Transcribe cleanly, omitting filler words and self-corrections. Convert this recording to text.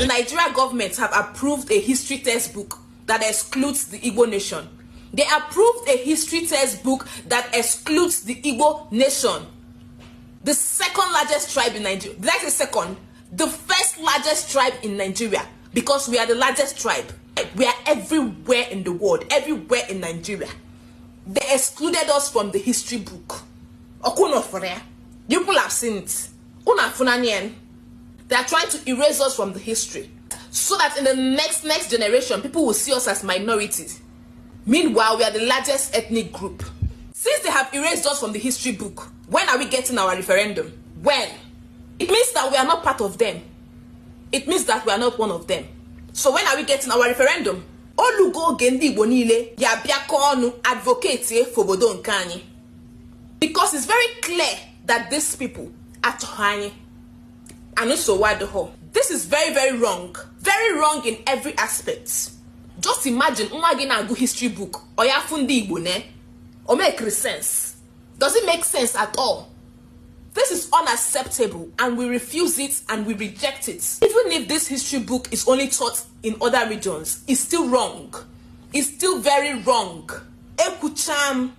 Nigeria government have approved a history textbook that excludes the Igbo nation. They approved a history textbook that excludes the Igbo nation. The second largest tribe in Nigeria. Did I say second? The first largest tribe in Nigeria, because we are the largest tribe. We are everywhere in the world, everywhere in Nigeria. They excluded us from the history book. You people have seen it. They are trying to erase us from the history, so that in the next generation, people will see us as minorities. Meanwhile, we are the largest ethnic group. Since they have erased us from the history book, when are we getting our referendum? When? It means that we are not part of them. It means that we are not one of them. So when are we getting our referendum? Olugo gendi bonile ya biakonu advocate for bodo nkani. Because it's very clear that these people are tohani. And also wadaho. This is very, very wrong. Very wrong in every aspect. Just imagine umagina go history book or ya fundi igbo ne or make sense. Does it make sense at all? This is unacceptable, and we refuse it and we reject it. Even if this history book is only taught in other regions, it's still wrong. It's still very wrong. Ekucham